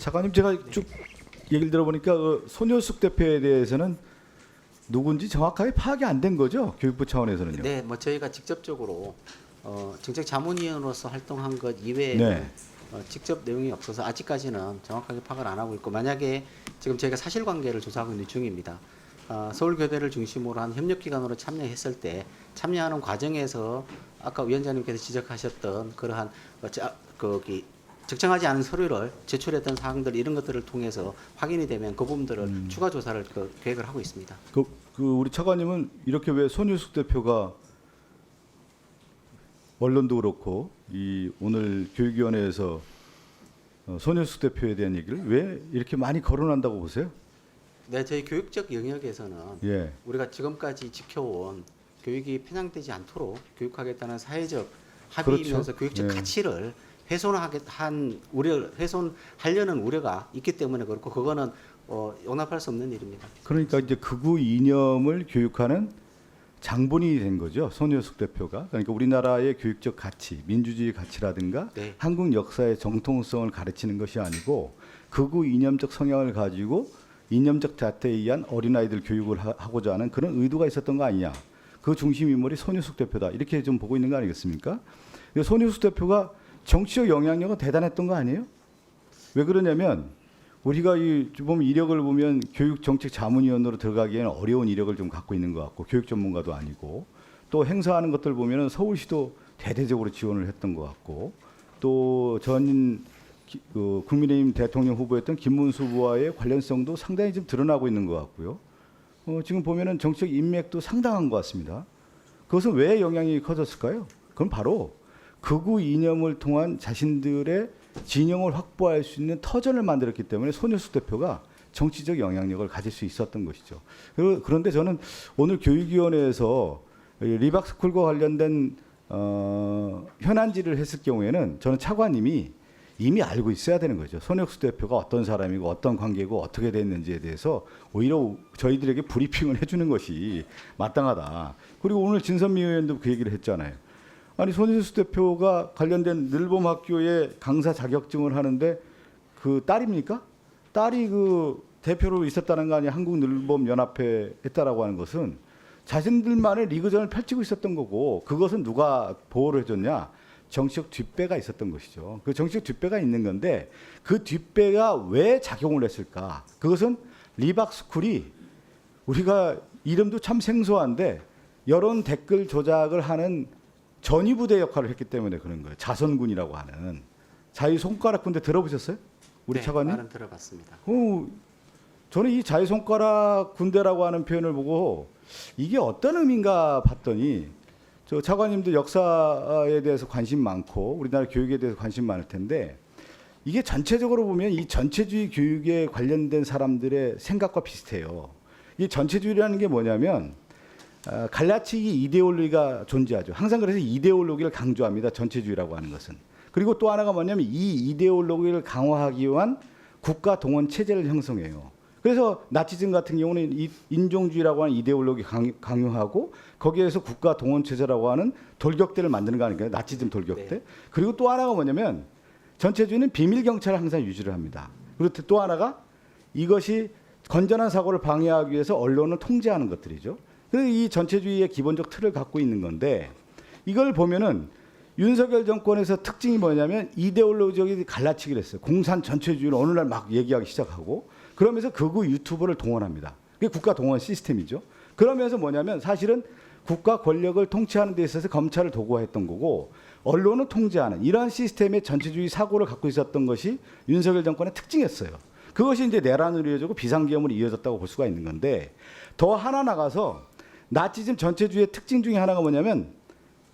차관님, 제가 쭉 얘기를 들어보니까 손효숙 대표에 대해서는 누군지 정확하게 파악이 안 된 거죠? 교육부 차원에서는요. 네, 뭐 저희가 직접적으로 정책 자문위원으로서 활동한 것 이외에 네. 직접 내용이 없어서 아직까지는 정확하게 파악을 안 하고 있고, 만약에 지금 저희가 사실관계를 조사하고 있는 중입니다. 서울교대를 중심으로 한 협력기관으로 참여했을 때 참여하는 과정에서 아까 위원장님께서 지적하셨던 그러한 적정하지 않은 서류를 제출했던 사항들, 이런 것들을 통해서 확인이 되면 그 부분들을 추가 조사를 계획을 하고 있습니다. 우리 차관님은 이렇게 왜 손효숙 대표가 언론도 그렇고 이 오늘 교육위원회에서 손효숙 대표에 대한 얘기를 왜 이렇게 많이 거론한다고 보세요? 네, 저희 교육적 영역에서는 예. 우리가 지금까지 지켜온 교육이 편향되지 않도록 교육하겠다는 사회적 합의이면서 그렇죠. 교육적 예. 가치를 훼손하려는 우려가 있기 때문에 그렇고, 그거는 용납할 수 없는 일입니다. 그러니까 이제 극우 이념을 교육하는 장본인이 된 거죠, 손효숙 대표가. 그러니까 우리나라의 교육적 가치, 민주주의 가치라든가 네. 한국 역사의 정통성을 가르치는 것이 아니고 극우 이념적 성향을 가지고 이념적 자태에 의한 어린아이들 교육을 하고자 하는 그런 의도가 있었던 거 아니냐. 그 중심 인물이 손효숙 대표다. 이렇게 좀 보고 있는 거 아니겠습니까? 손효숙 대표가 정치적 영향력은 대단했던 거 아니에요? 왜 그러냐면 우리가 보면 이력을 보면 교육정책자문위원으로 들어가기에는 어려운 이력을 좀 갖고 있는 것 같고, 교육 전문가도 아니고, 또 행사하는 것들 보면은 서울시도 대대적으로 지원을 했던 것 같고, 또 국민의힘 대통령 후보였던 김문수 후보와의 관련성도 상당히 좀 드러나고 있는 것 같고요. 지금 보면은 정치적 인맥도 상당한 것 같습니다. 그것은 왜 영향이 커졌을까요? 그건 바로 극우 이념을 통한 자신들의 진영을 확보할 수 있는 터전을 만들었기 때문에 손효숙 대표가 정치적 영향력을 가질 수 있었던 것이죠. 그런데 저는 오늘 교육위원회에서 리박스쿨과 관련된 현안질을 했을 경우에는 저는 차관님이 이미 알고 있어야 되는 거죠. 손효숙 대표가 어떤 사람이고 어떤 관계고 어떻게 됐는지에 대해서 오히려 저희들에게 브리핑을 해주는 것이 마땅하다. 그리고 오늘 진선미 의원도 그 얘기를 했잖아요. 아니, 손효숙 대표가 관련된 늘봄학교에 강사 자격증을 하는데 그 딸입니까? 딸이 그 대표로 있었다는 거 아니야? 한국늘봄연합회 했다라고 하는 것은 자신들만의 리그전을 펼치고 있었던 거고, 그것은 누가 보호를 해줬냐? 정치적 뒷배가 있었던 것이죠. 그 정치적 뒷배가 있는 건데 그 뒷배가 왜 작용을 했을까? 그것은 리박스쿨이 우리가 이름도 참 생소한데 여론 댓글 조작을 하는 전위부대 역할을 했기 때문에 그런 거예요. 자선군이라고 하는. 자유손가락 군대 들어보셨어요? 우리 네, 차관님? 말은 들어봤습니다. 저는 이 자유손가락 군대라고 하는 표현을 보고 이게 어떤 의미인가 봤더니, 저 차관님도 역사에 대해서 관심 많고 우리나라 교육에 대해서 관심 많을 텐데, 이게 전체적으로 보면 이 전체주의 교육에 관련된 사람들의 생각과 비슷해요. 이 전체주의라는 게 뭐냐면 갈라치기 이데올로기가 존재하죠. 항상 그래서 이데올로기를 강조합니다. 전체주의라고 하는 것은. 그리고 또 하나가 뭐냐면 이 이데올로기를 강화하기 위한 국가 동원 체제를 형성해요. 그래서 나치즘 같은 경우는 이 인종주의라고 하는 이데올로기 강요하고 거기에서 국가 동원 체제라고 하는 돌격대를 만드는 거 아닐까요? 나치즘 돌격대. 네. 그리고 또 하나가 뭐냐면 전체주의는 비밀 경찰을 항상 유지를 합니다. 그리고 또 하나가 이것이 건전한 사고를 방해하기 위해서 언론을 통제하는 것들이죠. 그래서 이 전체주의의 기본적 틀을 갖고 있는 건데, 이걸 보면은 윤석열 정권에서 특징이 뭐냐면 이데올로기적인 갈라치기를 했어요. 공산 전체주의를 어느 날 막 얘기하기 시작하고, 그러면서 극우 유튜버를 동원합니다. 그게 국가 동원 시스템이죠. 그러면서 뭐냐면 사실은 국가 권력을 통치하는 데 있어서 검찰을 도구화했던 거고 언론을 통제하는 이러한 시스템의 전체주의 사고를 갖고 있었던 것이 윤석열 정권의 특징이었어요. 그것이 이제 내란으로 이어지고 비상계엄으로 이어졌다고 볼 수가 있는 건데, 더 하나 나가서 나치즘 전체주의의 특징 중에 하나가 뭐냐면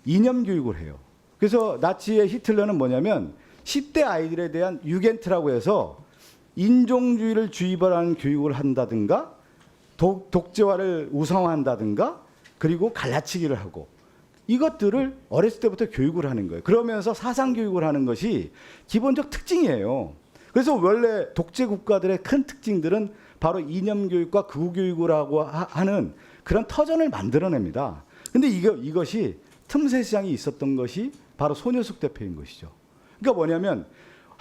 이념 교육을 해요. 그래서 나치의 히틀러는 뭐냐면 10대 아이들에 대한 유겐트라고 해서 인종주의를 주입하는 교육을 한다든가 독재화를 우상화한다든가 그리고 갈라치기를 하고, 이것들을 어렸을 때부터 교육을 하는 거예요. 그러면서 사상 교육을 하는 것이 기본적 특징이에요. 그래서 원래 독재 국가들의 큰 특징들은 바로 이념 교육과 극우 교육을 하고 하는 그런 터전을 만들어냅니다. 근데 이것이 틈새 시장이 있었던 것이 바로 손효숙 대표인 것이죠. 그러니까 뭐냐면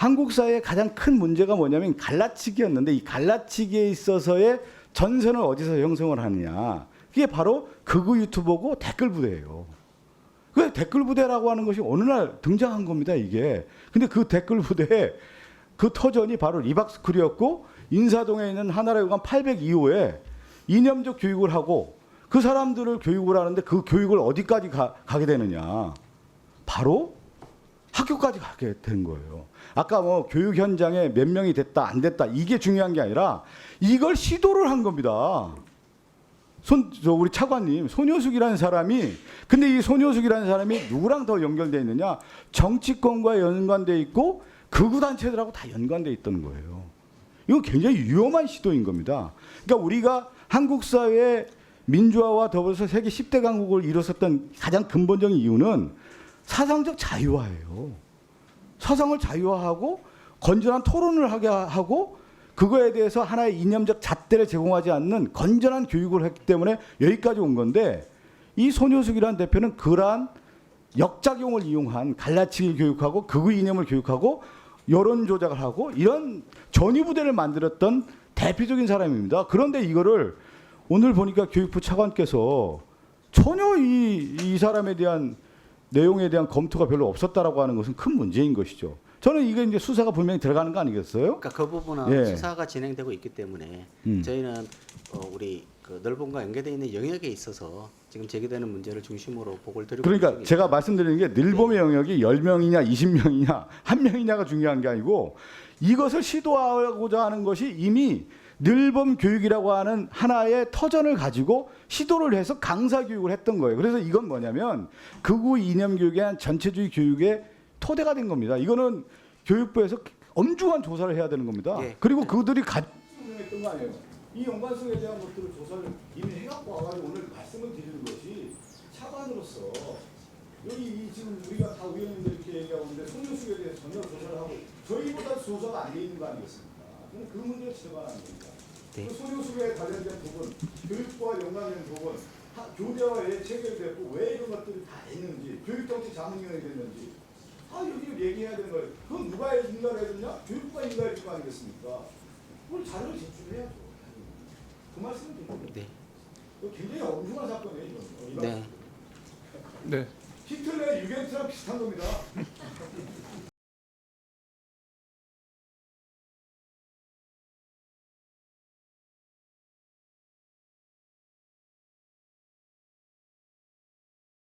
한국 사회의 가장 큰 문제가 뭐냐면 갈라치기였는데 이 갈라치기에 있어서의 전선을 어디서 형성을 하느냐. 그게 바로 극우 유튜버고 댓글 부대예요. 그 댓글 부대라고 하는 것이 어느 날 등장한 겁니다, 이게. 근데 그 댓글 부대의 그 터전이 바로 리박스쿨이었고 인사동에 있는 하나라요관 802호에 이념적 교육을 하고 그 사람들을 교육을 하는데 그 교육을 어디까지 가게 되느냐. 바로 학교까지 가게 된 거예요. 아까 뭐 교육 현장에 몇 명이 됐다 안 됐다 이게 중요한 게 아니라 이걸 시도를 한 겁니다. 우리 차관님 손효숙이라는 사람이 근데 이 손효숙이라는 사람이 누구랑 더 연결돼 있느냐? 정치권과 연관돼 있고 극우 단체들하고 다 연관돼 있던 거예요. 이건 굉장히 위험한 시도인 겁니다. 그러니까 우리가 한국 사회의 민주화와 더불어서 세계 10대 강국을 이뤘었던 가장 근본적인 이유는 사상적 자유화예요. 사상을 자유화하고 건전한 토론을 하게 하고 그거에 대해서 하나의 이념적 잣대를 제공하지 않는 건전한 교육을 했기 때문에 여기까지 온 건데 이 손효숙이라는 대표는 그러한 역작용을 이용한 갈라치기 교육하고 극우 이념을 교육하고 여론 조작을 하고 이런 전위부대를 만들었던 대표적인 사람입니다. 그런데 이거를 오늘 보니까 교육부 차관께서 전혀 이 사람에 대한 내용에 대한 검토가 별로 없었다라고 하는 것은 큰 문제인 것이죠. 저는 이게 이제 수사가 분명히 들어가는 거 아니겠어요? 그러니까 그 부분은 예. 수사가 진행되고 있기 때문에 저희는 우리 그 넓음과 연계되어 있는 영역에 있어서 지금 제기되는 문제를 중심으로 보고를 드리고 그러니까 있습니다. 제가 말씀드리는 게 늘봄의 영역이 10명이냐 20명이냐 1명이냐가 중요한 게 아니고 이것을 시도하고자 하는 것이 이미 늘봄 교육이라고 하는 하나의 터전을 가지고 시도를 해서 강사 교육을 했던 거예요. 그래서 이건 뭐냐면 극우 이념 교육의 한 전체주의 교육의 토대가 된 겁니다. 이거는 교육부에서 엄중한 조사를 해야 되는 겁니다. 예. 그리고 그들이 했던 거 아니에요. 이 연관성에 대한 것들을 조사를 이미 해갖고 와가지고 오늘 말씀을 드리는 것이 차관으로서 여기 지금 우리가 다 의원님들 이렇게 얘기하고 있는데 손효숙에 대해서 전혀 조사를 하고 저희보다 조사가 안 돼 있는 거 아니겠습니까? 저는 그 문제를 지적하는 겁니다. 네. 그 손효숙에 관련된 부분, 교육과 연관된 부분, 교대와 왜 체결됐고 왜 이런 것들이 다 됐는지, 교육정책 자문위원회 됐는지 여기 얘기해야 되는 거예요. 그건 누가 인가를 해줬냐? 교육부가 인가해 준 거 아니겠습니까? 그걸 자료를 제출해야죠. 그 말씀을 드립니다. 네. 이거 굉장히 엄중한 사건이에요. 이건. 네. 네. 히틀러의 유겐트랑 비슷한 겁니다.